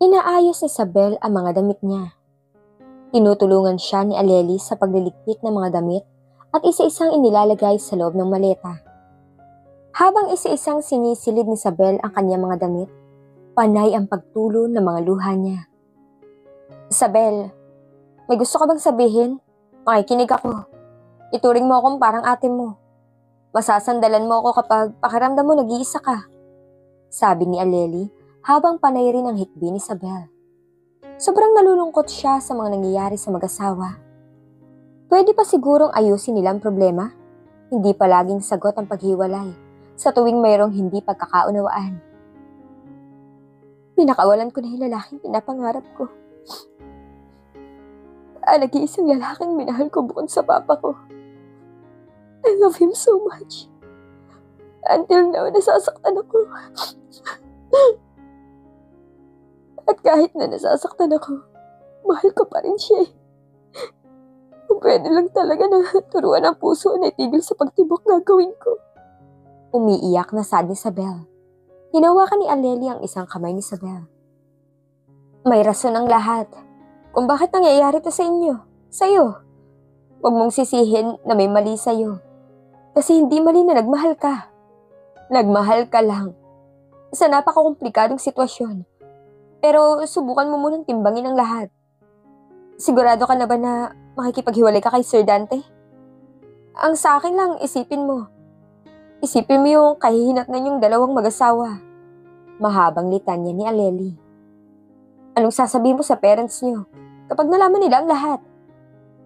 Inaayos ni Isabel ang mga damit niya. Tinutulungan siya ni Aleli sa pagliligpit ng mga damit at isa-isang inilalagay sa loob ng maleta. Habang isa-isang sinisilid ni Isabel ang kanyang mga damit, panay ang pagtulo ng mga luha niya. Isabel, may gusto ka bang sabihin? Makikinig ako. Ituring mo akong parang ate mo. Masasandalan mo ako kapag pakiramdam mo nag-iisa ka. Sabi ni Aleli habang panay rin ang hikbi ni Isabel. Sobrang nalulungkot siya sa mga nangyayari sa mag-asawa. Pwede pa sigurong ayusin nilang problema? Hindi palaging sagot ang paghiwalay sa tuwing mayroong hindi pagkakaunawaan. Pinakawalan ko na yung lalaking pinapangarap ko. Nag-iisang lalaking minahal ko bukod sa papa ko. I love him so much. Until now, nasasaktan ako. At kahit na nasasaktan ako, mahal ko pa rin siya. Kung pwede lang talaga na turuan ang puso na itigil sa pagtibok gagawin ko. Umiiyak na sad ni Isabel. Hinawakan ni Aleli ang isang kamay ni Isabel. May rason ang lahat kung bakit nangyayari ito sa inyo, sa'yo. Huwag mong sisihin na may mali sa'yo. Kasi hindi mali na nagmahal ka. Nagmahal ka lang sa napakakomplikadong sitwasyon. Pero subukan mo munang timbangin ang lahat. Sigurado ka na ba na makikipaghiwalay ka kay Sir Dante? Ang sa akin lang, isipin mo. Isipin mo yung kahihinatnan yung dalawang mag-asawa. Mahabang litanya ni Aleli. Anong sasabihin mo sa parents niyo kapag nalaman nila ang lahat?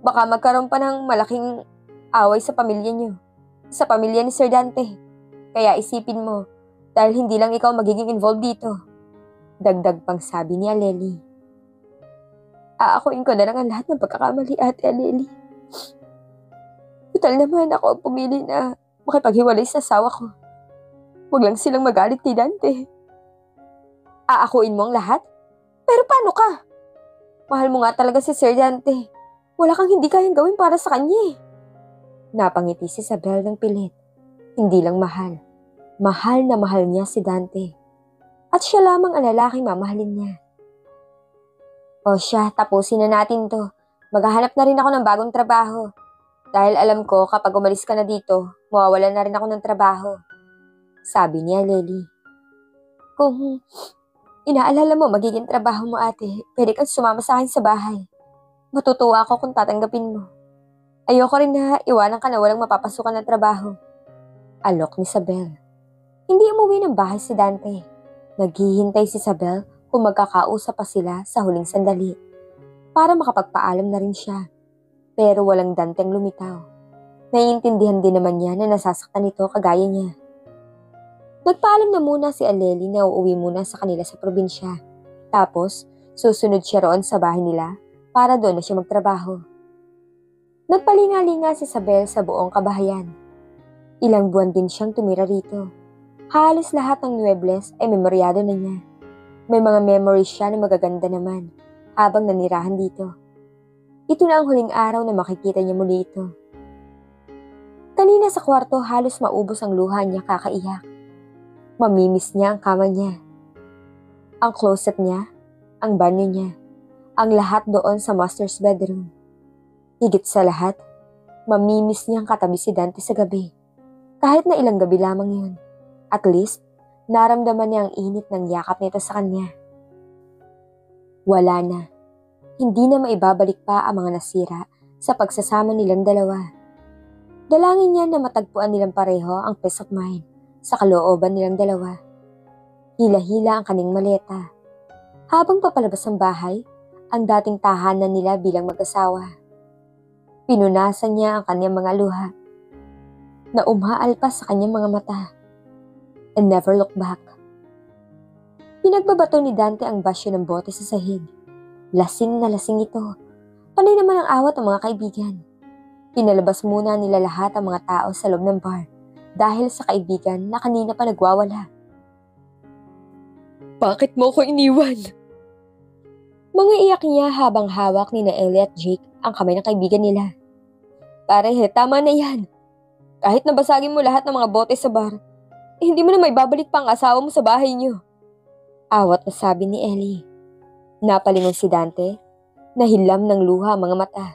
Baka magkaroon pa ng malaking away sa pamilya niyo. Sa pamilya ni Sir Dante. Kaya isipin mo, dahil hindi lang ikaw magiging involved dito. Dagdag pang sabi ni Aleli. Aakuin ko na lang ang lahat ng pagkakamali, Ate Aleli. Total naman ako ang pumili na makipaghiwalay sa asawa ko. Huwag lang silang magalit kay Dante. Aakuin mo ang lahat? Pero paano ka? Mahal mo nga talaga si Sir Dante. Wala kang hindi kayang gawin para sa kanya. Napangiti si Isabel ng pilit. Hindi lang mahal. Mahal na mahal niya si Dante. At siya lamang ang lalaking mamahalin niya. O siya, tapusin na natin to. Maghahanap na rin ako ng bagong trabaho. Dahil alam ko kapag umalis ka na dito, mawawalan na rin ako ng trabaho. Sabi niya, Lely. Kung inaalala mo magiging trabaho mo, ate, pwede kang sumama sa akin sa bahay. Matutuwa ako kung tatanggapin mo. Ayoko rin na iwanan ka na walang mapapasukan ng trabaho. Alok ni Isabel. Hindi umuwi ng bahay si Dante. Naghihintay si Isabel kung magkakausap pa sila sa huling sandali. Para makapagpaalam na rin siya. Pero walang Danteng lumitaw. Naiintindihan din naman niya na nasasaktan ito kagaya niya. Nagpaalam na muna si Aleli na uuwi muna sa kanila sa probinsya. Tapos, susunod siya roon sa bahay nila para doon na siya magtrabaho. Nagpalinga-linga si Isabel sa buong kabahayan. Ilang buwan din siyang tumira rito. Halos lahat ng Nuebles ay memoryado na niya. May mga memories siya na magaganda naman habang nanirahan dito. Ito na ang huling araw na makikita niya muli ito. Kanina sa kwarto halos maubos ang luha niya kakaiyak. Mamimiss niya ang kama niya. Ang closet niya, ang banyo niya, ang lahat doon sa master's bedroom. Higit sa lahat, mamimiss niyang katabi si Dante sa gabi. Kahit na ilang gabi lamang yun. At least, naramdaman niya ang init ng yakap nito sa kanya. Wala na. Hindi na maibabalik pa ang mga nasira sa pagsasama nilang dalawa. Dalangin niya na matagpuan nilang pareho ang peace of mind sa kalooban nilang dalawa. Hila-hila ang kaning maleta. Habang papalabas ng bahay, ang dating tahanan nila bilang mag-asawa. Pinunasan niya ang kanyang mga luha na umaalpas sa kanyang mga mata. And never look back. Pinagbabato ni Dante ang basyo ng bote sa sahig. Lasing na lasing ito. Panay naman ang awat ng mga kaibigan. Pinalabas muna nila lahat ang mga tao sa loob ng bar dahil sa kaibigan na kanina pa nagwawala. Bakit mo ko iniwan? Mga iyak niya habang hawak ni na Ellie at Jake ang kamay ng kaibigan nila. Pare, tama na yan. Kahit nabasagin mo lahat ng mga bote sa bar, hindi mo na may babalik pa ang asawa mo sa bahay niyo. Awat na sabi ni Ellie. Napalingon si Dante, nahilam ng luha ang mga mata.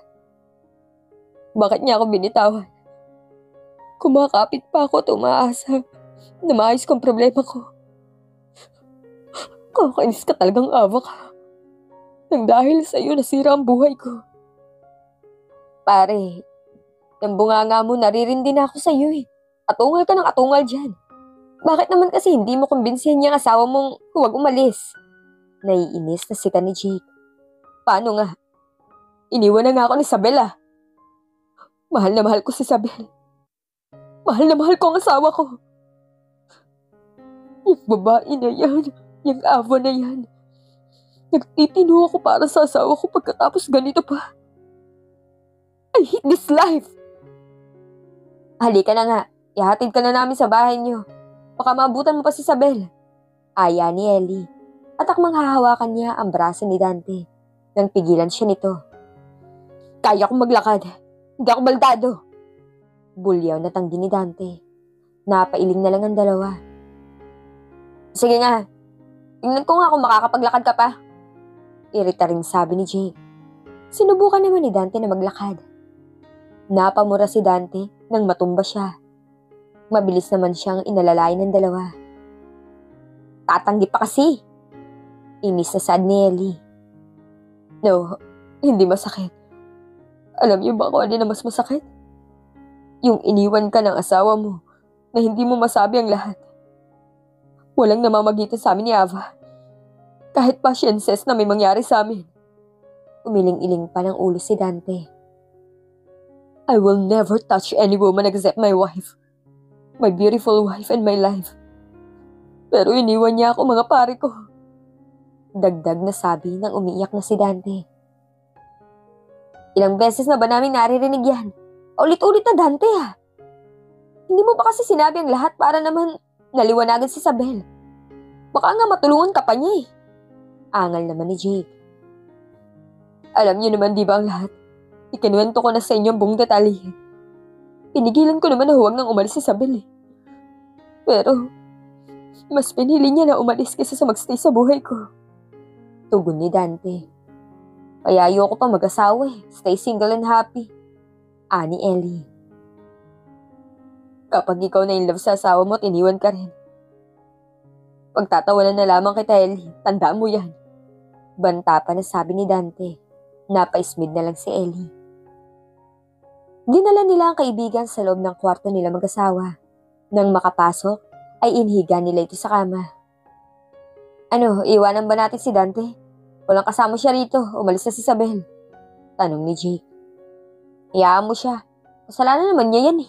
Bakit niya ako binitawan? Kumakapit pa ako at umaasa na maayos kong problema ko. Kakainis ka talagang awa ka. Nang dahil sa iyo nasira ang buhay ko. Pare, yung bunganga mo naririndi na ako sa iyo eh. Atungal ka ng atungal dyan. Bakit naman kasi hindi mo kumbinsihan niyang asawa mong huwag umalis? Naiinis na sita ni Jake. Paano nga? Iniwan na nga ako ni Isabel. Mahal na mahal ko si Isabel. Mahal na mahal ko ang asawa ko. Yung babae na yan, yung ava na yan. Nagtitino ako para sa asawa ko pagkatapos ganito pa. I hate this life! Halika na nga, ihatid ka na namin sa bahay niyo. Baka maabutan mo pa si Isabel. Aya ni Ellie. At akmang hahawakan niya ang braso ni Dante nang pigilan siya nito. Kaya kong maglakad. Hindi ako baldado. Bulyaw na tanggi ni Dante. Napailing na lang ang dalawa. Sige nga, tingnan ko nga kung makakapaglakad ka pa. Irita rin sabi ni Jake. Sinubukan naman ni Dante na maglakad. Napamura si Dante nang matumba siya. Mabilis naman siyang inalalay ng dalawa. Tatanggi pa kasi. Inis na sad ni Ellie. No, hindi masakit. Alam niyo ba kung ano na mas masakit? Yung iniwan ka ng asawa mo na hindi mo masabi ang lahat. Walang namamagitan sa amin ni Ava. Kahit pa siya inses na may mangyari sa amin. Umiling-iling pa ng ulo si Dante. I will never touch any woman except my wife. My beautiful wife and my life. Pero iniwan niya ako mga pare ko. Dagdag na sabi nang umiiyak na si Dante. Ilang beses na ba namin naririnig yan? Ulit-ulit na Dante Hindi mo ba kasi sinabi ang lahat para naman naliwanagan si Isabel? Baka nga matulungan ka pa niya Angal naman ni Jake. Alam niyo naman di ba ang lahat? Ikinuwento ko na sa inyo ang buong detalye. Pinigilan ko naman na huwag nang umalis si Isabel Pero, mas pinili niya na umalis kaysa sa magstay sa buhay ko. Tugon ni Dante. Kaya ayoko pa mag-asawa Stay single and happy. Ani Ellie. Kapag ikaw na in love sa asawa mo at iniwan ka rin. Pagtatawanan na lamang kita Ellie. Tandaan mo yan. Banta pa na sabi ni Dante. Napaismid na lang si Ellie. Dinala nila ang kaibigan sa loob ng kwarto nila mag-asawa. Nang makapasok, ay inhiga nila ito sa kama. Ano, iwanan ba natin si Dante? Walang kasama siya rito, umalis na si Isabel. Tanong ni Jake. Iyaan mo siya. Kasalanan naman niya yan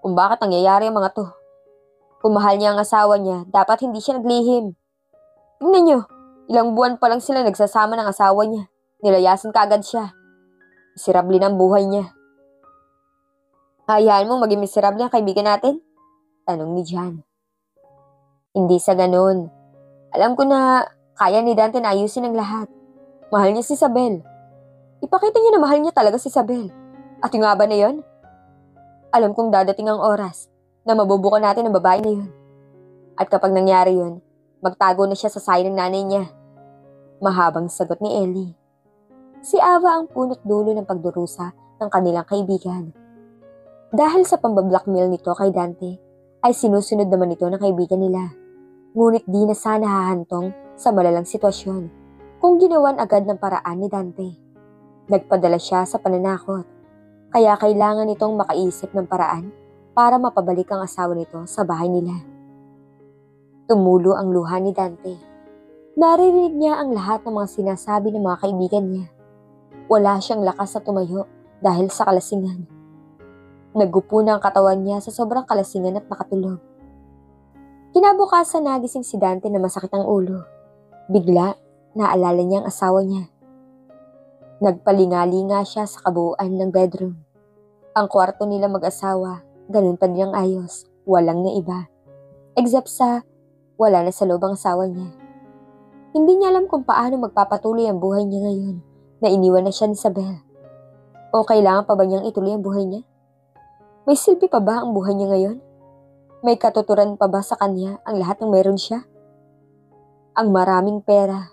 Kung bakit nangyayari ang mga to. Kung mahal niya ang asawa niya, dapat hindi siya naglihim. Tingnan niyo, ilang buwan pa lang sila nagsasama ng asawa niya. Nilayasan kaagad siya. Miserable na ang buhay niya. Hayaan mo maging miserable ang kaibigan natin? Tanong ni Jan. Hindi sa ganun. Alam ko na kaya ni Dante na ayusin ang lahat. Mahal niya si Isabel. Ipakita niya na mahal niya talaga si Isabel. At yung nga ba na yun? Alam kong dadating ang oras na mabubukan natin ang babae na yun. At kapag nangyari yun, magtago na siya sa sayo ng nanay niya. Mahabang sagot ni Ellie. Si Ava ang punot dulo ng pagdurusa ng kanilang kaibigan. Dahil sa pambablackmail nito kay Dante, ay sinusunod naman ito ng kaibigan nila. Ngunit di na sana hahantong sa malalang sitwasyon kung ginawan agad ng paraan ni Dante. Nagpadala siya sa pananakot, kaya kailangan nitong makaisip ng paraan para mapabalik ang asawa nito sa bahay nila. Tumulo ang luha ni Dante. Naririnig niya ang lahat ng mga sinasabi ng mga kaibigan niya. Wala siyang lakas sa tumayo dahil sa kalasingan. Naggupo na ang katawan niya sa sobrang kalasingan at nakatulog. Kinabukasan nagising si Dante na masakit ang ulo. Bigla, naalala niya ang asawa niya. Nagpalingali-nga siya sa kabuuan ng bedroom. Ang kwarto nila mag-asawa, ganun pa din ang ayos, walang naiba. Except sa wala na sa loob ang asawa niya. Hindi niya alam kung paano magpapatuloy ang buhay niya ngayon na iniwan na siya ni Isabel. O kailangan pa ba niyang ituloy ang buhay niya? May silbi pa ba ang buhay niya ngayon? May katuturan pa ba sa kanya ang lahat ng meron siya? Ang maraming pera,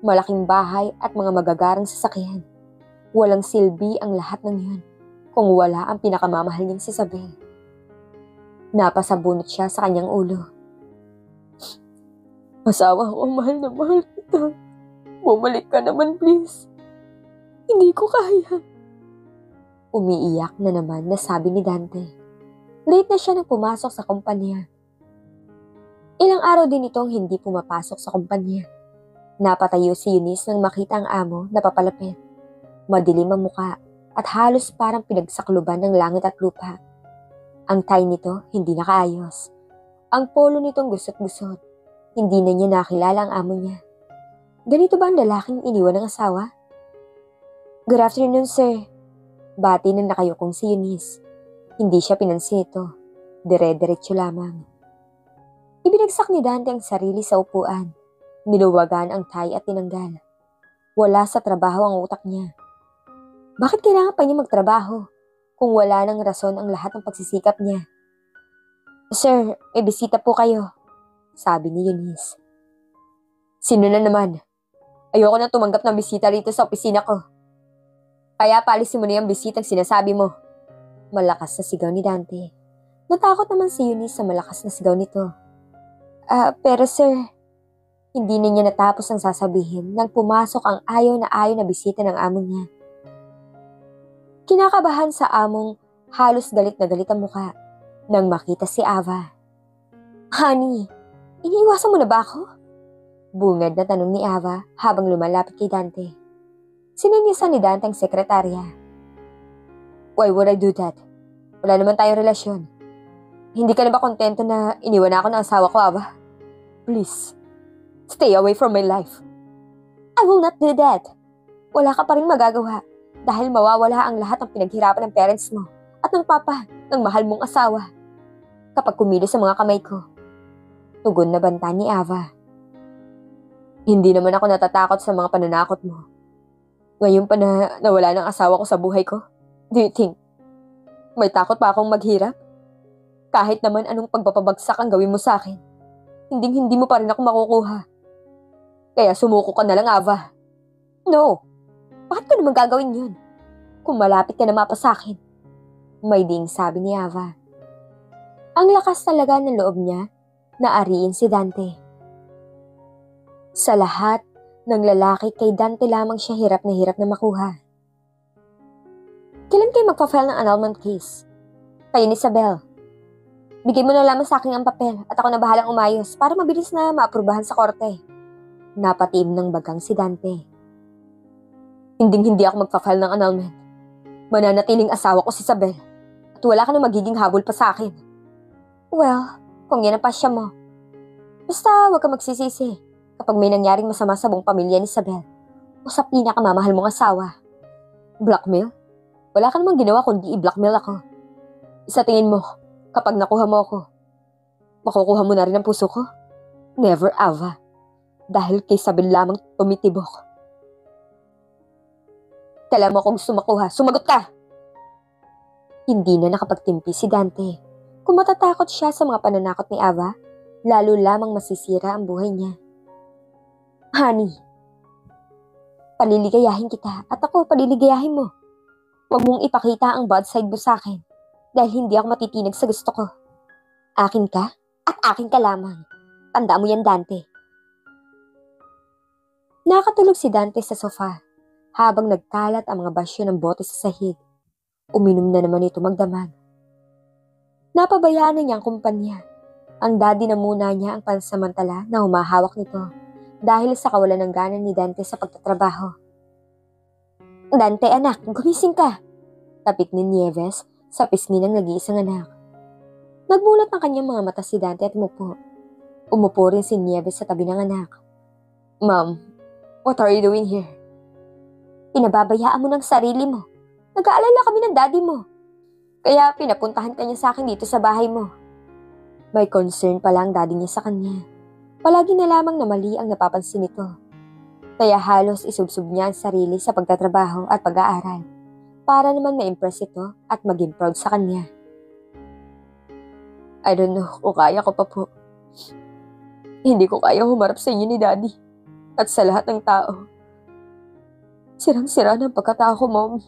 malaking bahay at mga magagarang sasakyan. Walang silbi ang lahat ng yun kung wala ang pinakamamahal niyang si Isabel. Napasabunot siya sa kanyang ulo. Asawa ko, mahal na mahal kita. Bumalik ka naman, please. Hindi ko kaya. Umiiyak na naman na sabi ni Dante. Late na siya nang pumasok sa kumpanya. Ilang araw din itong hindi pumapasok sa kumpanya. Napatayo si Eunice nang makita ang amo na papalapit. Madilim ang muka at halos parang pinagsakluban ng langit at lupa. Ang tie nito hindi nakaayos. Ang polo nitong gusot-gusot. Hindi na niya nakilala ang amo niya. Ganito ba ang lalaking iniwan ng asawa? Good afternoon, sir. Bati na nakayukong si Eunice. Hindi siya pinansin ito. Dire-diretso lamang. Ibinagsak ni Dante ang sarili sa upuan. Niluwagan ang tie at tinanggal. Wala sa trabaho ang utak niya. Bakit kailangan pa niya magtrabaho kung wala nang rason ang lahat ng pagsisikap niya? Sir, may bisita po kayo, sabi ni Eunice. Sino na naman? Ayoko na tumanggap ng bisita rito sa opisina ko. Kaya palisin mo na yung bisitang sinasabi mo. Malakas na sigaw ni Dante. Natakot naman si Eunice sa malakas na sigaw nito. Pero sir, hindi na niya natapos ang sasabihin nang pumasok ang ayaw na bisita ng amo niya. Kinakabahan sa among halos galit na galit ang muka nang makita si Ava. Honey, iniiwasan mo na ba ako? Bungad na tanong ni Ava habang lumalapit kay Dante. Sininisan ni Dante ang sekretarya. Why would I do that? Wala naman tayong relasyon. Hindi ka na ba kontento na iniwan ako ng asawa ko, Ava? Please, stay away from my life. I will not do that. Wala ka pa rin magagawa dahil mawawala ang lahat ng pinaghirapan ng parents mo at ng papa ng mahal mong asawa kapag kumilos sa mga kamay ko. Tugon na banta ni Ava. Hindi naman ako natatakot sa mga pananakot mo. Ngayon pa na nawala ng asawa ko sa buhay ko, do you think may takot pa akong maghirap? Kahit naman anong pagpapabagsak ang gawin mo sa akin, hindi mo pa rin ako makukuha. Kaya sumuko ka na lang, Ava. No, bakit ko naman gagawin yun? Kung malapit ka na mapa sa akin. May ding sabi ni Ava. Ang lakas talaga ng loob niya na ariin si Dante. Sa lahat ng lalaki, kay Dante lamang siya hirap na makuha. Kailan kayo magpa-file ng annulment case? Kayo ni Isabel. Bigay mo na lamang sa akin ang papel at ako na bahalang umayos para mabilis na maaprubahan sa korte. Napatiim ng bagang si Dante. Hindi ako magpa-file ng annulment. Mananatiling asawa ko si Isabel at wala ka na magiging habol pa sa akin. Well, kung yan ang pasya mo. Basta huwag ka magsisisi kapag may nangyaring masama sa buong pamilya ni Isabel o sa pinakamamahal mong asawa. Blackmail? Wala ka namang ginawa kundi i-blackmail ako. Sa tingin mo, kapag nakuha mo ako, makukuha mo na rin ang puso ko? Never, Ava. Dahil kay Isabel lamang tumitibok. Kala mo kung gusto makuha, sumagot ka! Hindi na nakapagtimpi si Dante. Kung matatakot siya sa mga pananakot ni Ava, lalo lamang masisira ang buhay niya. Honey, paliligayahin kita at ako paliligayahin mo. Huwag mong ipakita ang bad side mo sa akin dahil hindi ako matitinag sa gusto ko. Akin ka at akin ka lamang. Tanda mo yan, Dante. Nakatulog si Dante sa sofa habang nagkalat ang mga basyo ng bote sa sahig. Uminom na naman ito magdamag. Napabayaan na niya ang kumpanya. Ang daddy na muna niya ang pansamantala na humahawak nito dahil sa kawalan ng gana ni Dante sa pagtatrabaho. Dante, anak, gumising ka. Tapik ni Nieves sa pisngi ng nag-iisang anak. Nagmulat ng kanyang mga mata si Dante at umupo. Umupo rin si Nieves sa tabi ng anak. Mom, what are you doing here? Pinababayaan mo ng sarili mo. Nag-aalala kami ng daddy mo. Kaya pinapuntahan ka niya sa akin dito sa bahay mo. May concern pala ang daddy niya sa kanya. Palagi na lamang na mali ang napapansin nito. Kaya halos isubsob niya ang sarili sa pagtatrabaho at pag-aaral para naman ma-impress ito at maging proud sa kanya. I don't know kung kaya ko pa po. Hindi ko kaya humarap sa inyo ni Daddy. At sa lahat ng tao. Sirang-sira ng pagkatao ko, Mommy.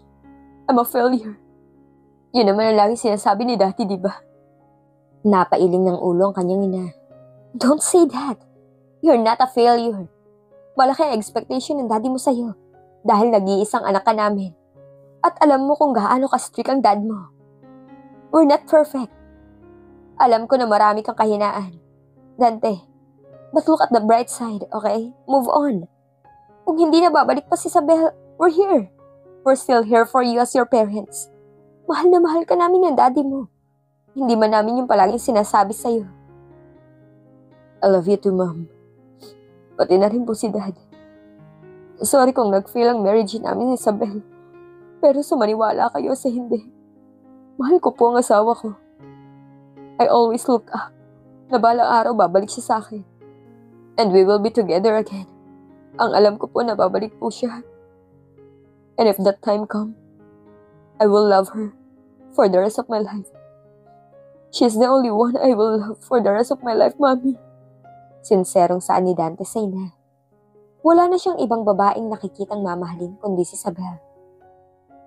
I'm a failure. Yun naman ang lagi sinasabi ni Daddy, di ba? Napailing ng ulo ang kanyang ina. Don't say that. You're not a failure. Malaki ang expectation ng daddy mo sa'yo dahil nag-iisang anak ka namin. At alam mo kung gaano ka-strict ang dad mo. We're not perfect. Alam ko na marami kang kahinaan. Dante, but look at the bright side, okay? Move on. Kung hindi na babalik pa si Isabel, we're here. We're still here for you as your parents. Mahal na mahal ka namin ng daddy mo. Hindi man namin yung palaging sinasabi sa'yo. I love you too, Mom. Pati na rin po si Dad. Sorry kung nag-fail ang marriage namin ni Isabel. Pero sumaniwala kayo sa hindi. Mahal ko po ang asawa ko. I always look up na balang araw babalik siya sa akin. And we will be together again. Ang alam ko po na babalik po siya. And if that time comes, I will love her for the rest of my life. She's the only one I will love for the rest of my life, Mommy. Sinserong saan ni Dante sa ina. Wala na siyang ibang babaeng nakikitang mamahalin kundi si Isabel.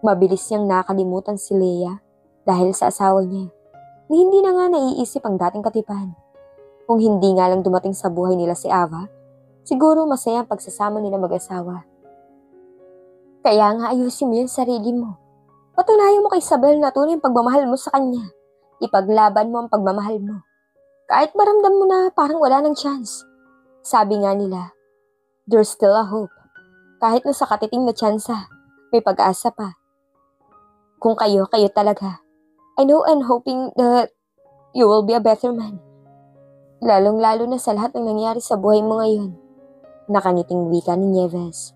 Mabilis niyang nakalimutan si Leia dahil sa asawa niya. Ni hindi na nga naiisip ang dating katipan. Kung hindi nga lang dumating sa buhay nila si Ava, siguro masaya ang pagsasama nila mag-asawa. Kaya nga ayusin mo yung sarili mo. Patunayan mo kay Isabel na tunay ang pagmamahal mo sa kanya. Ipaglaban mo ang pagmamahal mo. Kahit maramdam mo na parang wala ng chance. Sabi nga nila, there's still a hope. Kahit na sa katiting na tsansa, may pag-asa pa. Kung kayo talaga. I know and hoping that you will be a better man. Lalong-lalo na sa lahat ng nangyari sa buhay mo ngayon. Nakangiting wika ni Nieves.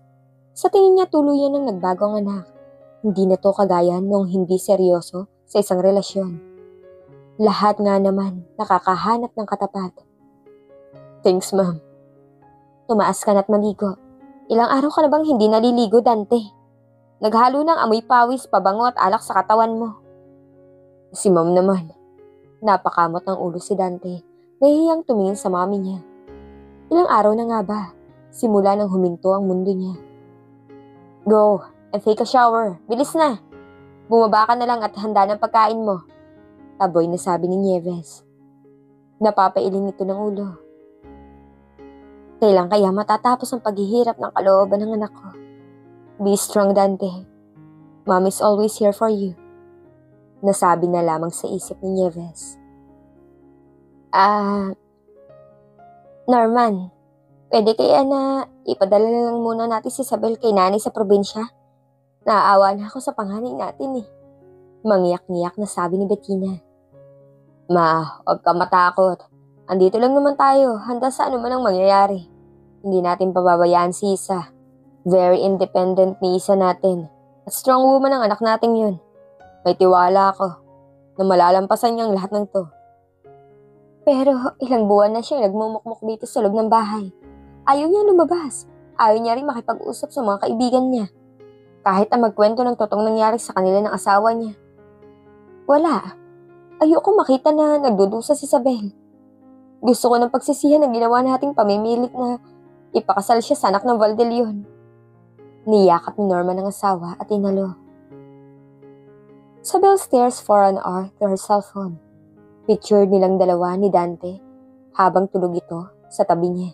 Sa tingin niya tuluyan ng nagbago ang anak. Hindi na to kagaya noong hindi seryoso sa isang relasyon. Lahat nga naman nakakahanap ng katapat. Thanks, Ma'am. Tumaas ka na't maligo. Ilang araw ka na bang hindi naliligo, Dante? Naghalo ng amoy pawis, pabango at alak sa katawan mo. Si Ma'am naman. Napakamot ng ulo si Dante. Nahihiyang tumingin sa mami niya. Ilang araw na nga ba? Simula nang huminto ang mundo niya. Go and take a shower. Bilis na. Bumaba ka na lang at handa ng pagkain mo. Taboy na sabi ni Nieves. Napapailing ito ng ulo. Kailan kaya matatapos ang paghihirap ng kalooban ng anak ko? Be strong, Dante. Mom is always here for you. Nasabi na lamang sa isip ni Nieves. Norman, pwede kaya na ipadala na lang muna natin si Isabel kay nanay sa probinsya? Naaawa na ako sa panganay natin eh. Mangiyak-ngiyak na sabi ni Bettina. Ma, huwag ka matakot. Andito lang naman tayo, handa sa anuman ang mangyayari. Hindi natin pababayaan si Isa. Very independent ni Isa natin. At strong woman ang anak natin yun. May tiwala ako na malalampasan niya ang lahat ng to. Pero ilang buwan na siya nagmumukmuk dito sa loob ng bahay. Ayaw niya lumabas. Ayaw niya rin makipag-usap sa mga kaibigan niya. Kahit ang magkwento ng totoong nangyari sa kanila ng asawa niya. Wala. Ayoko makita na nagdudusa si Isabel. Gusto ko ng pagsisihan na ginawa nating pamimilit na ipakasal siya sa anak ng Valdelion. Niyakap ni Norman ang asawa at inalo. Isabel stares for an hour to her cellphone. Picture nilang dalawa ni Dante habang tulog ito sa tabi niya.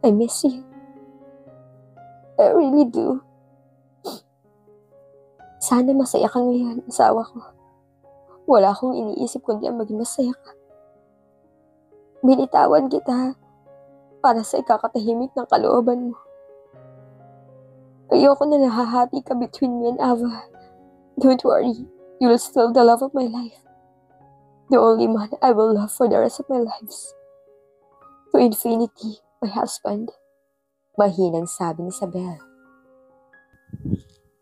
I miss you. I really do. Sana masaya ka ngayon, asawa ko. Wala akong iniisip kundi ang maging masaya ka. Binitawan kita para sa ikakatahimik ng kalooban mo. Ayoko na nahahati ka between me and Ava. Don't worry, you'll still the love of my life. The only man I will love for the rest of my lives. To infinity, my husband. Mahinang sabi ni Isabel.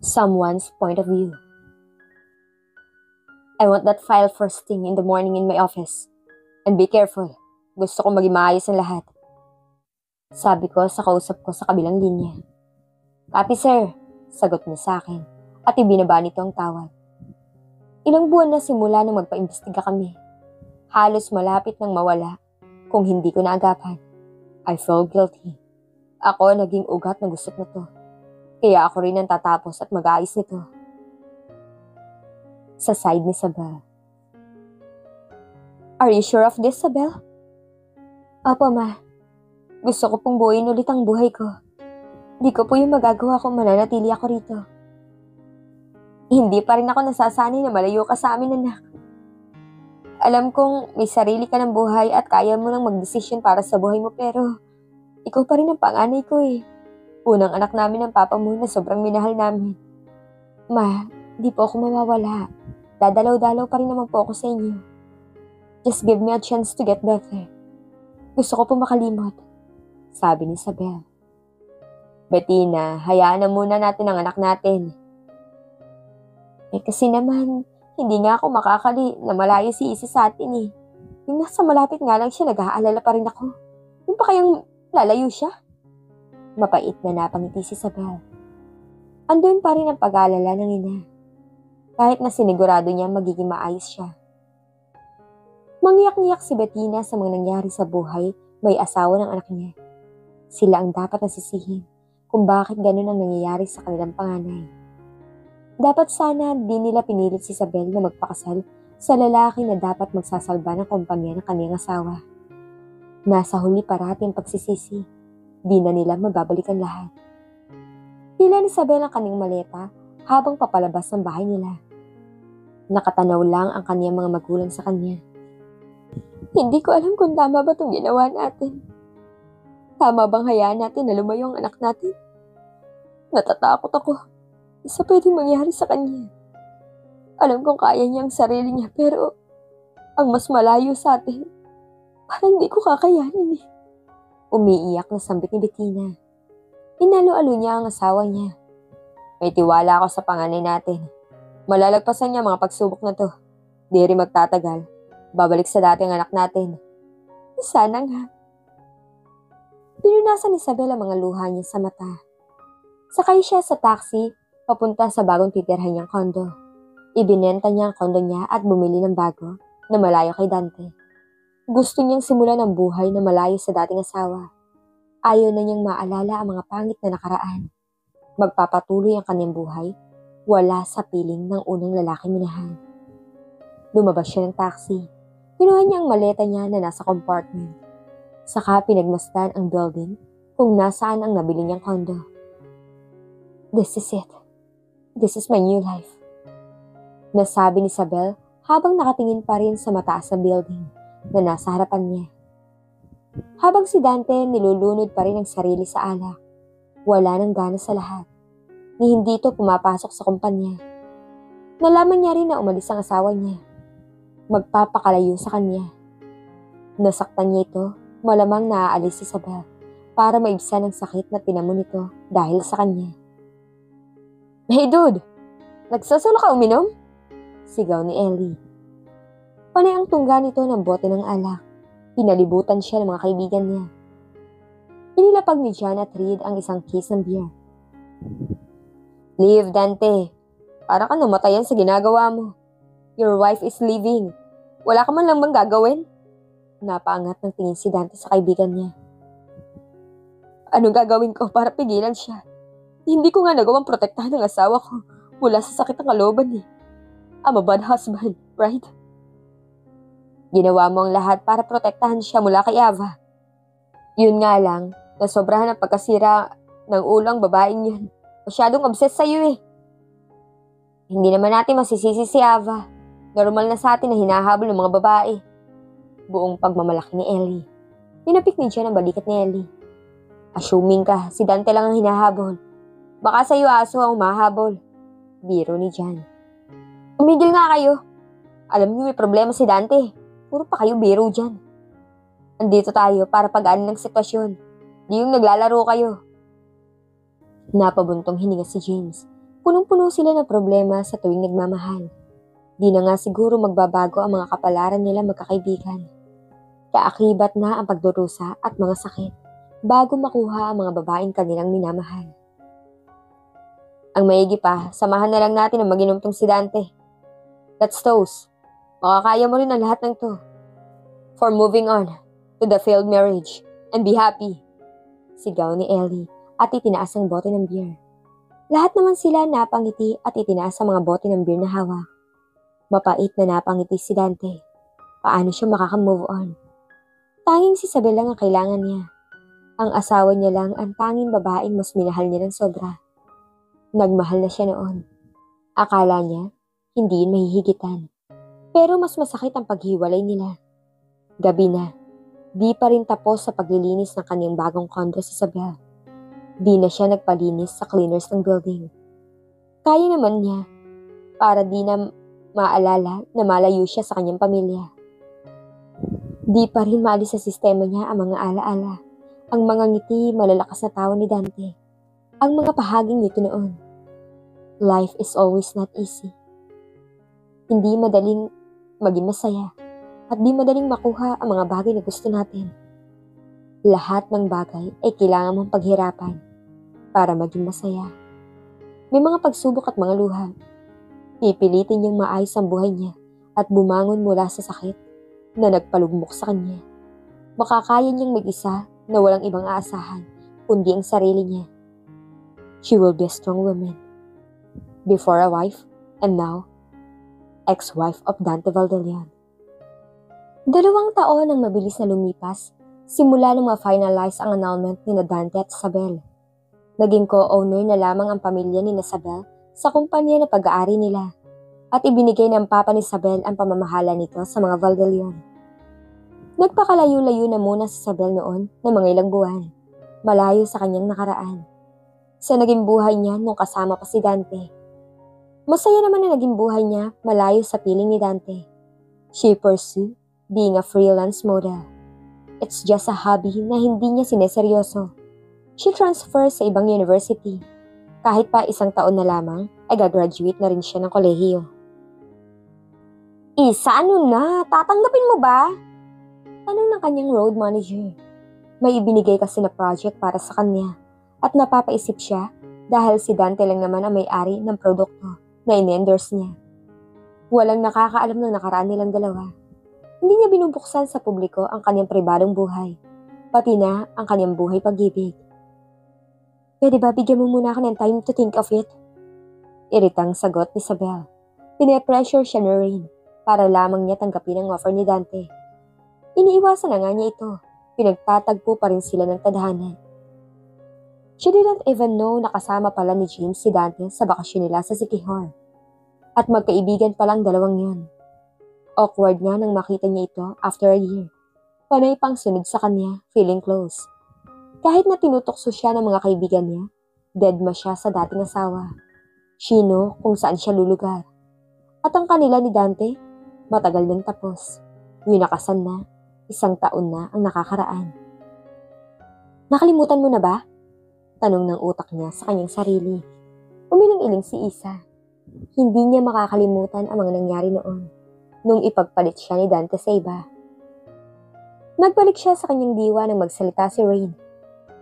Someone's point of view. I want that file first thing in the morning in my office. And be careful. Gusto kong maging maayos ang lahat. Sabi ko sa kausap ko sa kabilang linya. Copy, sir. Sagot niya sa akin. At ibinaba nito ang tawag. Ilang buwan na simula nang magpa-imbestiga kami. Halos malapit nang mawala kung hindi ko naagapan. I feel guilty. Ako naging ugat ng gusot na to. Kaya ako rin ang tatapos at mag-aayos nito. Sa side ni Sabel. Are you sure of this, Sabel? Opo, Ma. Gusto ko pong buuin ulit ang buhay ko. Di ko po yung magagawa kung mananatili ako rito. Hindi pa rin ako nasasanay na malayo ka sa amin, anak. Alam kong may sarili ka ng buhay at kaya mo nang magdesisyon para sa buhay mo, pero ikaw pa rin ang panganay ko eh. Unang anak namin ng papa mo na sobrang minahal namin. Ma, di po ako mawawala. Dadalaw-dalaw pa rin naman po ako sa inyo. Just give me a chance to get better. Gusto ko po makalimot, sabi ni Sabel. Bettina, hayaan na muna natin ang anak natin. Kasi naman, hindi nga ako makakali na malayo si Isa sa atin eh. Yung nasa malapit nga lang siya, nag-aalala pa rin ako. Yung pa kayang lalayo siya? Mapait na napangiti si Sabel. Andun pa rin ang pag-aalala ng ina. Kahit na sinigurado niya magiging maayos siya. Mangyak-ngyak si Bettina sa mga nangyari sa buhay, may asawa ng anak niya. Sila ang dapat nasisihin kung bakit ganun ang nangyayari sa kanilang panganay. Dapat sana di nila pinilit si Sabel na magpakasal sa lalaki na dapat magsasalba ng kumpanya ng kanyang asawa. Nasa huli parati ang pagsisisi, di na nila mababalikan lahat. Hila ni Sabel ang kanyang maleta habang papalabas ng bahay nila. Nakatanaw lang ang kanyang mga magulang sa kanya. Hindi ko alam kung tama ba itong ginawa natin. Tama bang hayaan natin na lumayo ang anak natin? Natatakot ako sa pwedeng mangyari sa kanya. Alam kong kaya niya ang sarili niya, pero ang mas malayo sa atin, parang hindi ko kakayanin eh. Umiiyak na sambit ni Bettina. Inalo-alo niya ang asawa niya. May tiwala ako sa panganay natin. Malalagpasan niya mga pagsubok na to. Di rin magtatagal. Babalik sa dati ang anak natin. Sana nga. Pinunasan ni Isabel ang mga luha niya sa mata. Sakay siya sa taxi, papunta sa bagong titirhan niyang kondo. Ibinenta niya ang kondo niya at bumili ng bago na malayo kay Dante. Gusto niyang simulan ang buhay na malayo sa dating asawa. Ayaw na niyang maalala ang mga pangit na nakaraan. Magpapatuloy ang kanyang buhay, wala sa piling ng unang lalaki minahal. Lumabas siya ng taxi. Kinuha niya ang maleta niya na nasa compartment. Saka pinagmasdan ang building kung nasaan ang nabili niyang kondo. This is it. This is my new life. Nasabi ni Isabel habang nakatingin pa rin sa mataas na building na nasa harapan niya. Habang si Dante nilulunod pa rin ang sarili sa alak, wala nang gana sa lahat. Ni hindi ito pumapasok sa kumpanya. Nalaman niya rin na umalis ang asawa niya. Magpapakalayo sa kanya. Nasaktan niya ito, malamang naaalis si Isabel para maibsan ang sakit na tinamo nito dahil sa kanya. Hey dude! Nagsasalo ka uminom? Sigaw ni Ellie. Panay ang tungga nito ng bote ng alak. Pinalibutan siya ng mga kaibigan niya. Inilapag ni John at Reed ang isang case ng beer. Leave, Dante. Para ka namatayan sa ginagawa mo. Your wife is leaving. Wala ka man lang bang gagawin? Napaangat ng tingin si Dante sa kaibigan niya. Anong gagawin ko para pigilan siya? Hindi ko nga nagawang protektahan ng asawa ko mula sa sakit ng kalooban eh. I'm a bad husband, right? Ginawa mo ang lahat para protektahan siya mula kay Ava. Yun nga lang, nasobrahan ang pagkasira ng ulang babaeng yun. Masyadong obsessed sa'yo eh. Hindi naman natin masisisi si Ava. Normal na sa atin na hinahabol ng mga babae. Buong pagmamalaki ni Ellie. Tinapik ni Jen ang balikat ni Ellie. Assuming ka, si Dante lang ang hinahabol. Baka sa'yo aso ang umahabol. Biro ni Jan. Tumigil nga kayo. Alam niyo may problema si Dante. Puro pa kayo biro dyan. Andito tayo para pag-aan ng sitwasyon. Di yung naglalaro kayo. Napabuntong hininga si James. Punong-puno sila ng problema sa tuwing nagmamahal. Di na nga siguro magbabago ang mga kapalaran nila magkakaibigan. Kaakibat na ang pagdurusa at mga sakit bago makuha ang mga babaeng kanilang minamahal. Ang maigi pa, samahan na lang natin ang mag-inom tong si Dante. Let's toast. Makakaya mo rin ang lahat ng to. For moving on to the failed marriage and be happy. Sigaw ni Ellie at itinaas ang bote ng beer. Lahat naman sila napangiti at itinaas ang mga bote ng beer na hawak. Mapait na napangiti si Dante. Paano siya makaka-move on? Tanging si Isabel lang ang kailangan niya. Ang asawa niya lang ang tanging babaeng mas minahal niya ng sobra. Nagmahal na siya noon. Akala niya, hindi yun mahihigitan. Pero mas masakit ang paghiwalay nila. Gabi na, di pa rin tapos sa paglilinis ng kanyang bagong condo si Isabel. Di na siya nagpalinis sa cleaners ng building. Kaya naman niya, para di na maalala na malayo siya sa kanyang pamilya. Di pa rin maalis sa sistema niya ang mga alaala, ang mga ngiti malalakas na tawa ni Dante, ang mga pahaging nito noon. Life is always not easy. Hindi madaling maging masaya at di madaling makuha ang mga bagay na gusto natin. Lahat ng bagay ay kailangan mong paghirapan para maging masaya. May mga pagsubok at mga luha. Pipilitin niyang maayos ang buhay niya at bumangon mula sa sakit na nagpalugmok sa kanya. Makakaya niyang mag-isa na walang ibang aasahan kundi ang sarili niya. She will be a strong woman. Before a wife, and now, ex-wife of Dante Valdelian. 2 taon ang mabilis na lumipas simula nung ma-finalize ang annulment ni Dante at Isabel. Naging co-owner na lamang ang pamilya ni Isabel sa kumpanya na pag-aari nila at ibinigay ng papa ni Isabel ang pamamahala nito sa mga Valdelian. Nagpakalayo-layo na muna si Isabel noon na mga ilang buwan, malayo sa kanyang nakaraan. Sa naging buhay niya nung kasama pa si Dante. Masaya naman na naging buhay niya malayo sa piling ni Dante. She pursued being a freelance model. It's just a hobby na hindi niya sineseryoso. She transfers sa ibang university. Kahit pa 1 taon na lamang, ay gagraduate na rin siya ng kolehiyo. Isa, ano na? Tatanggapin mo ba? Tanong ng kanyang road manager. May ibinigay kasi na project para sa kanya at napapaisip siya dahil si Dante lang naman ang may-ari ng produkto na in-endorse niya. Walang nakakaalam ng nakaraan nilang dalawa. Hindi niya binubuksan sa publiko ang kanyang pribadong buhay, pati na ang kanyang buhay pag-ibig. Pwede ba bigyan mo muna ako ng time to think of it? Iritang sagot ni Isabel. Pine-pressure siya ni Rain para lamang niya tanggapin ang offer ni Dante. Iniiwasan na nga niya ito. Pinagtatagpo pa rin sila ng tadhana. She didn't even know na kasama pala ni James si Dante sa bakasyon nila sa Siquijor. At magkaibigan palang dalawang yun. Awkward nga nang makita niya ito after a year. Panay pang sunod sa kanya, feeling close. Kahit na tinutokso siya ng mga kaibigan niya, deadma siya sa dating asawa. She knew kung saan siya lulugar. At ang kanila ni Dante, matagal nang tapos. Winakasan na, 1 taon na ang nakakaraan. Nakalimutan mo na ba? Tanong ng utak niya sa kanyang sarili. Umiling-iling si Isa. Hindi niya makakalimutan ang mga nangyari noon, nung ipagpalit siya ni Dante sa iba. Nagbalik siya sa kanyang diwa nang magsalita si Rain.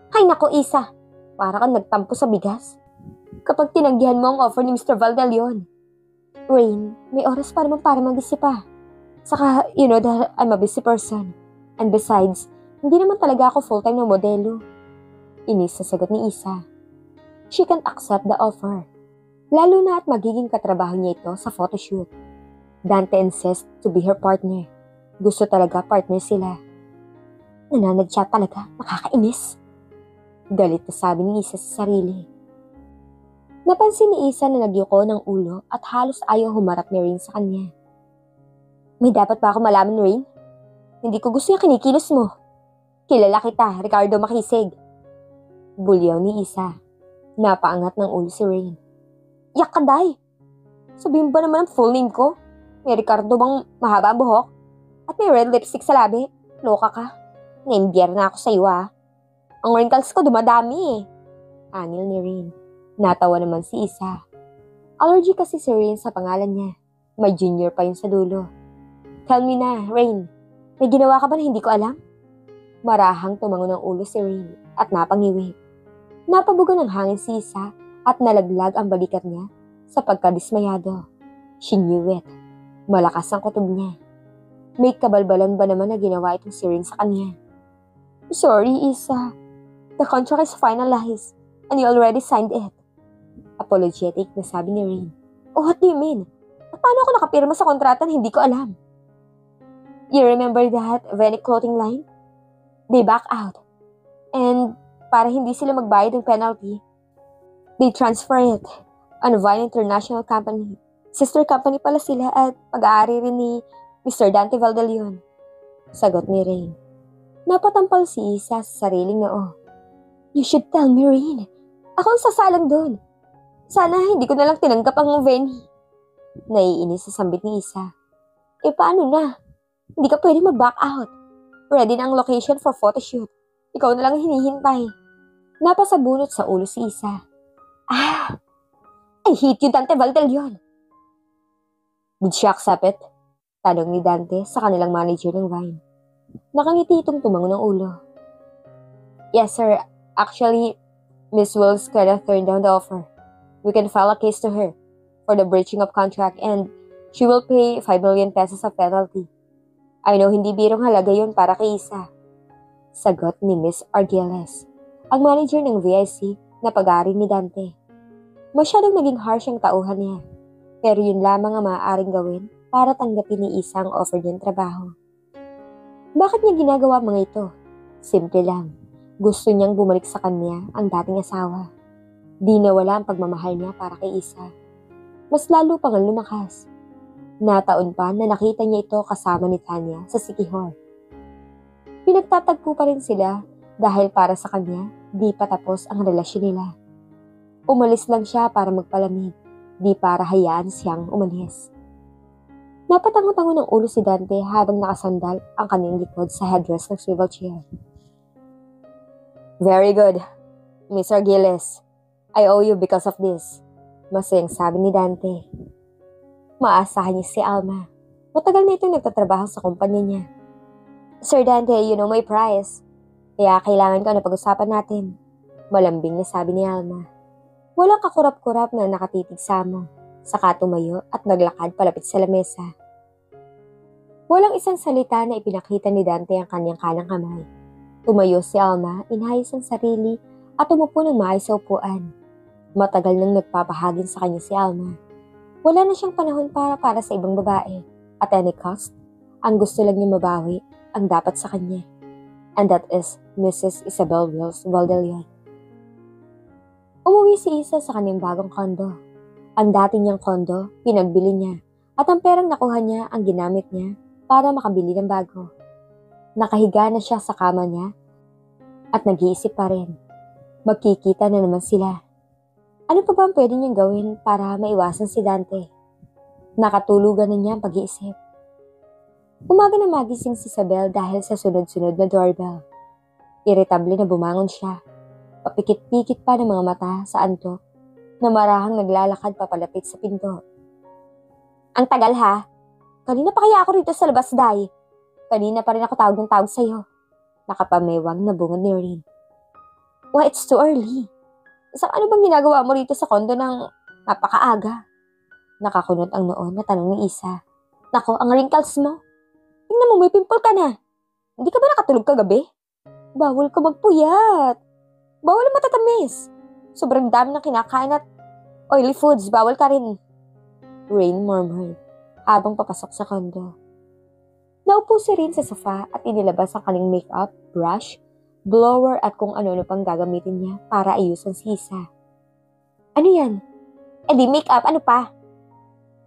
Ay nako Isa, para kang nagtampo sa bigas. Kapag tinanggihan mo ang offer ni Mr. Valdelion. Rain, may oras pa naman para mag-isipa. Saka, you know that I'm a busy person. And besides, hindi naman talaga ako full-time na modelo. Inis sa sagot ni Isa. She can't accept the offer. Lalo na at magiging katrabaho niya ito sa photoshoot. Dante insists to be her partner. Gusto talaga partner sila. Nananadya talaga, nakakainis. Galit na sabi ni Isa sa sarili. Napansin ni Isa na nagyuko ng ulo at halos ayaw humarap ni Rain sa kanya. May dapat ba ako malaman, Rain? Hindi ko gusto yung kinikilos mo. Kilala kita, Ricardo Makisig. Bulyaw ni Isa. Napaangat ng ulo si Rain. Yak ka, Day! Sabihin ba naman ang full name ko? May Ricardo bang mahaba ang buhok? At may red lipstick sa labi? Loka ka. Naimbiyer na ako sa iyo Ang wrinkles ko dumadami Anil ni Rain. Natawa naman si Isa. Allergy kasi si Rain sa pangalan niya. May junior pa yun sa dulo. Tell me na, Rain. May ginawa ka ba na hindi ko alam? Marahang tumango ng ulo si Rain at napangiwi. Napabuga ng hangin si Isa at nalaglag ang balikat niya sa pagkadismayado. She knew it. Malakas ang kutob niya. May kabalbalan ba naman na ginawa itong si Rain sa kanya? Sorry, Isa. The contract is finalized and you already signed it. Apologetic na sabi ni Rain. Oh, what do you mean? At paano ako nakapirma sa kontrata na hindi ko alam? You remember that Venice clothing line? They back out. And para hindi sila magbayad ng penalty, they transfer it on Vine International Company. Sister company pala sila at pag-aari rin ni Mr. Dante Valdelion. Sagot ni Rain. Napatampal si Isa sa sariling noo. You should tell me, Rain. Ako ang sasalang doon. Sana hindi ko nalang tinanggap ang Veni. Naiinis sa sambit ni Isa. Eh paano na? Hindi ka pwede mag-back out. Ready na ang location for photoshoot. Ikaw na lang hinihintay. Napasabunot sa ulo si Isa. I hate you, Dante Valdelion. Did she accept it? Tanong ni Dante sa kanilang manager ng Vine. Nakangiti itong tumango ng ulo. Yes, sir. Actually, Miss Wills kinda turned down the offer. We can file a case to her for the breaching of contract and she will pay 5 million pesos of penalty. I know hindi birong halaga yun para kay Isa. Sagot ni Miss Argieles, ang manager ng VIC na pag-aari ni Dante. Masyadong naging harsh ang tauhan niya, pero yun lamang ang maaaring gawin para tanggapin ni Isa ang offer niyang trabaho. Bakit niya ginagawa mga ito? Simple lang. Gusto niyang bumalik sa kanya ang dating asawa. Di nawala ang pagmamahal niya para kay Isa. Mas lalo pang lumakas. Nataon pa na nakita niya ito kasama ni Tanya sa Sikihor. Pinagtatagpo pa rin sila dahil para sa kanya, di pa tapos ang relasyon nila. Umalis lang siya para magpalamig, di para hayaan siyang umalis. Napatango-tango ng ulo si Dante habang nakasandal ang kanyang likod sa headrest ng swivel chair. Very good, Miss Argieles. I owe you because of this. Masayang sabi ni Dante. Maasahan niya si Alma. Matagal na itong nagtatrabaho sa kumpanya niya. Sir Dante, you know my price. Kaya kailangan ko na pag-usapan natin. Malambing na sabi ni Alma. Walang kakurap-kurap na nakatitig sa mo. Saka tumayo at naglakad palapit sa lamesa. Walang isang salita na ipinakita ni Dante ang kanyang kanang kamay. Tumayo si Alma, inayos ang sarili at umupo ng maayos sa upuan. Matagal nang nagpapahagin sa kanya si Alma. Wala na siyang panahon para sa ibang babae. At any cost, ang gusto lang niya mabawi ang dapat sa kanya. And that is Mrs. Isabel Wills Valdelion. Umuwi si Isa sa kanyang bagong kondo. Ang dati niyang kondo, pinagbili niya. At ang perang nakuha niya ang ginamit niya para makabili ng bago. Nakahiga na siya sa kama niya at nag-iisip pa rin. Magkikita na naman sila. Ano pa ba ang pwede niyang gawin para maiwasan si Dante? Nakatulugan na niya ang pag-iisip. Umaga na magising si Isabel dahil sa sunod-sunod na doorbell. Irritable na bumangon siya. Papikit-pikit pa ng mga mata sa antok na marahang naglalakad papalapit sa pinto. Ang tagal ha? Kanina pa kaya ako rito sa labas, Day? Kanina pa rin ako tawag ng tawag sa'yo. Nakapamewang na bungod ni Rain. Why, it's too early. Ano bang ginagawa mo rito sa kondo ng napakaaga? Nakakunot ang noon na tanong ni Isa. Nako, ang wrinkles mo. Tingnan mo, may pimple ka na. Hindi ka ba nakatulog kagabi? Bawal ka magpuyat. Bawal ang matatamis. Sobrang dami ng kinakain at oily foods, bawal ka rin. Rain murmured habang papasok sa kondo. Naupo si Rain sa sofa at inilabas ang kanyang makeup, brush, blower at kung ano-ano pang gagamitin niya para ayusan si Isa. Ano yan? Eh di makeup, ano pa?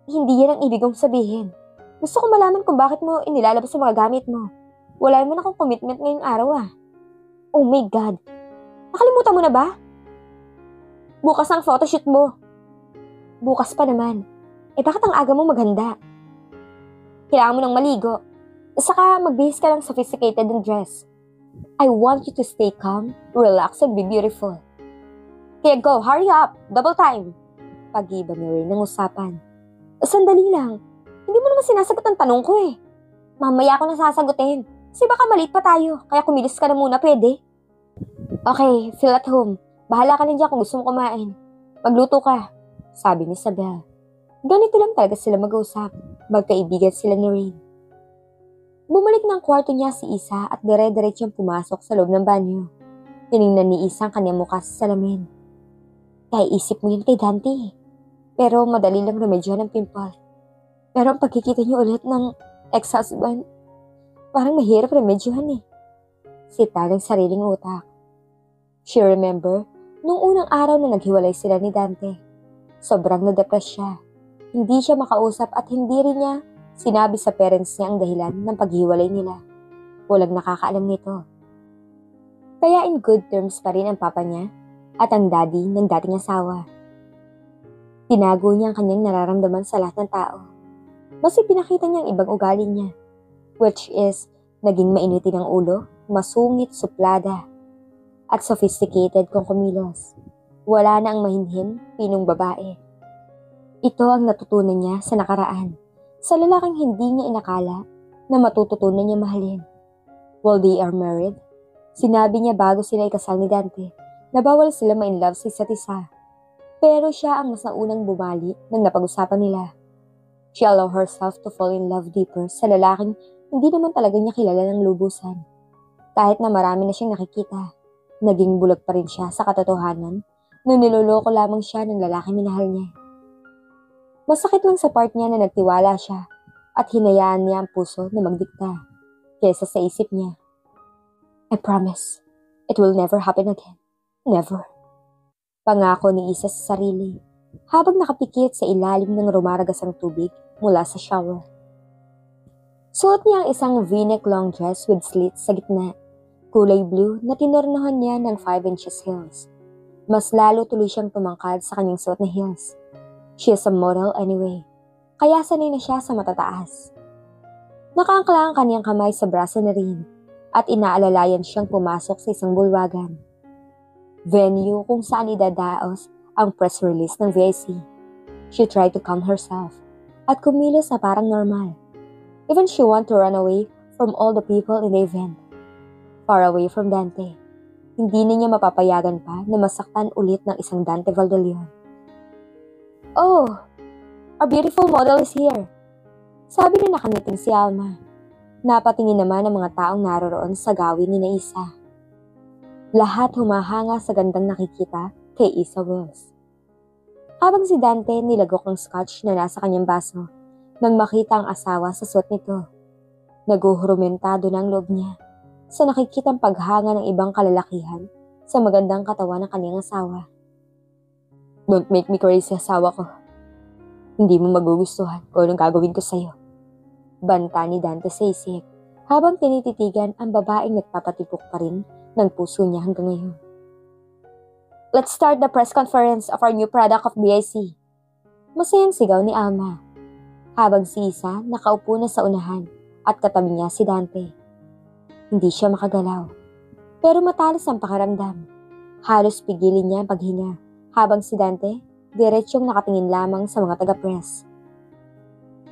Hindi yan ang ibig kong sabihin. Gusto ko malaman kung bakit mo inilalabas ang mga gamit mo. Wala mo na akong commitment ngayong araw ah. Oh my God. Nakalimutan mo na ba? Bukas ang photoshoot mo. Bukas pa naman. Eh bakit ang aga mo maghanda? Kailangan mo ng maligo. Saka magbihis ka ng sophisticated and dress. I want you to stay calm, relax, and be beautiful. Kaya go, hurry up, double time. Pag-iba ni Rain ng usapan. Sandali lang, hindi mo naman sinasagot ang tanong ko eh. Mamaya ako na sasagutin. Kasi baka maliit pa tayo, kaya kumilos ka na muna, pwede? Okay, feel at home. Bahala ka lang dyan kung gusto mong kumain. Magluto ka, sabi ni Isabel. Ganito lang talaga sila mag-usap. Magkaibigan sila ni Rain. Bumalik ng kwarto niya si Isa at dire-diretsong pumasok sa loob ng banyo. Tiningnan ni Isa ang kanyang mukha sa salamin. Kaya isip mo yun kay Dante. Pero madali lang remedyohan ng pimple. Pero ang pagkikita niyo ulit ng ex-husband, parang mahirap remedyohan eh. Sita ng sariling utak. She remember, nung unang araw na naghiwalay sila ni Dante. Sobrang na-depress siya. Hindi siya makausap at hindi rin niya sinabi sa parents niya ang dahilan ng paghiwalay nila. Walang nakakaalam nito. Kaya in good terms pa rin ang papa niya at ang daddy ng dating asawa. Tinago niya ang kanyang nararamdaman sa lahat ng tao. Mas ipinakita niya ang ibang ugali niya, which is naging mainitin ang ulo, masungit, suplada, at sophisticated kung kumilos. Wala na ang mahinhin, pinong babae. Ito ang natutunan niya sa nakaraan, sa lalaking hindi niya inakala na matututunan niya mahalin. While they are married, sinabi niya bago sila ikasal ni Dante na bawal sila ma-inlove sa isa't isa. Pero siya ang mas naunang bumali nang napag-usapan nila. She allowed herself to fall in love deeper sa lalaking hindi naman talaga niya kilala ng lubusan. Kahit na marami na siyang nakikita, naging bulag pa rin siya sa katotohanan na niloloko lamang siya ng lalaking minahal niya. Masakit lang sa part niya na nagtiwala siya at hinayaan niya ang puso na magdikta kesa sa isip niya. I promise, it will never happen again. Never. Pangako ni Isa sa sarili habang nakapikit sa ilalim ng rumaragasang tubig mula sa shower. Suot niya ang isang v-neck long dress with slits sa gitna, kulay blue na tinornohan niya ng 5 inches heels. Mas lalo tuloy siyang tumangkad sa kanyang suot na heels. She is a model anyway, kaya sanay na siya sa matataas. Nakaangkla ang kanyang kamay sa braso na rin at inaalalayan siyang pumasok sa isang bulwagan. Venue kung saan idadaos ang press release ng VIC. She tried to calm herself at kumilos na parang normal. Even she want to run away from all the people in the event. Far away from Dante. Hindi na niya mapapayagan pa na masaktan ulit ng isang Dante Valdelion. Oh, our beautiful model is here. Sabi na nakaniting si Alma. Napatingin naman ang mga taong naroroon sa gawin ni Isa. Lahat humahanga sa gandang nakikita kay Isa Wells. Habang si Dante nilagok ang scotch na nasa kanyang baso nang makita ang asawa sa suot nito. Naguhurumentado na ang loob niya sa nakikitang paghanga ng ibang kalalakihan sa magandang katawan ng kanyang asawa. Don't make me crazy, asawa ko. Hindi mo magugustuhan kung anong gagawin ko sa'yo. Banta ni Dante sa isip habang tinititigan ang babaeng nagpapatibok pa rin ng puso niya hanggang ngayon. Let's start the press conference of our new product of BIC. Masayang sigaw ni Alma. Habang si Isa nakaupo na sa unahan at katabi niya si Dante. Hindi siya makagalaw. Pero matalas ang pakiramdam. Halos pigilin niya ang paghinga habang si Dante diretsyong nakatingin lamang sa mga taga-press.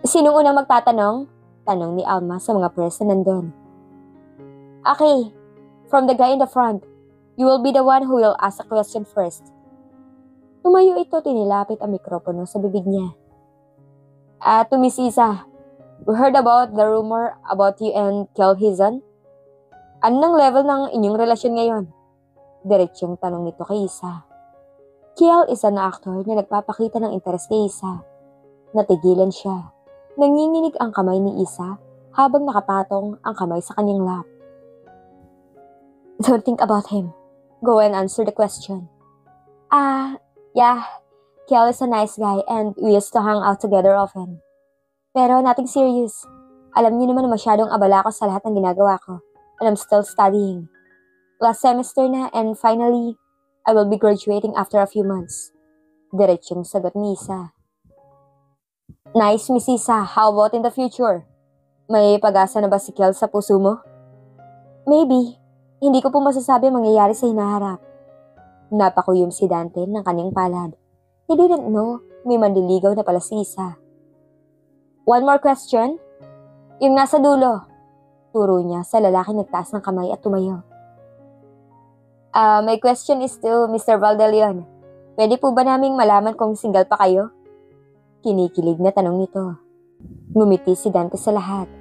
Sinong unang magtatanong? Tanong ni Alma sa mga press na nandun. Okay, from the guy in the front. You will be the one who will ask a question first. Tumayo ito, tinilapit ang mikropono sa bibig niya. To Miss Isa, we heard about the rumor about you and Kel Hizan. Anong level ng inyong relasyon ngayon? Diretsyong tanong nito kay Isa. Kel is an actor na nagpapakita ng interes kay Isa. Natigilan siya. Nanginginig ang kamay ni Isa habang nakapatong ang kamay sa kanyang lap. Don't think about him. Go and answer the question. Yeah, Kel is a nice guy and we used to hang out together often. Pero nothing serious. Alam niyo naman na masyadong abala ako sa lahat ng ginagawa ko. And I'm still studying. Last semester na and finally, I will be graduating after a few months. Diretsyong sagot ni Isa. Nice, Miss Isa. How about in the future? May pag-asa na ba si Kel sa puso mo? Maybe. Hindi ko po masasabi ang mangyayari sa hinaharap. Napakuyom si Dante ng kanyang palad. He didn't know may manliligaw na pala si Isa. One more question? Yung nasa dulo. Turo niya sa lalaking nagtaas ng kamay at tumayo. My question is to Mr. Valdelion. Pwede po ba naming malaman kung single pa kayo? Kinikilig na tanong nito. Ngumiti si Dante sa lahat.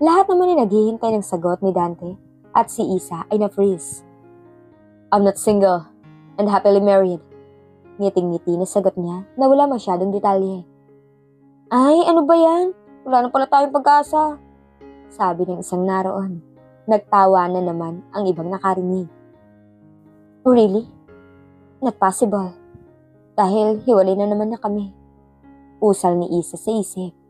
Lahat naman ay naghihintay ng sagot ni Dante at si Isa ay na-freeze. I'm not single and happily married. Ngiting-ngiti na sagot niya na wala masyadong detalye. Ay, ano ba yan? Wala na pala tayong pag-asa. Sabi ng isang naroon. Nagtawa na naman ang ibang nakarinig. Really? Not possible. Dahil hiwalay na naman na kami. Usal ni Isa sa isip.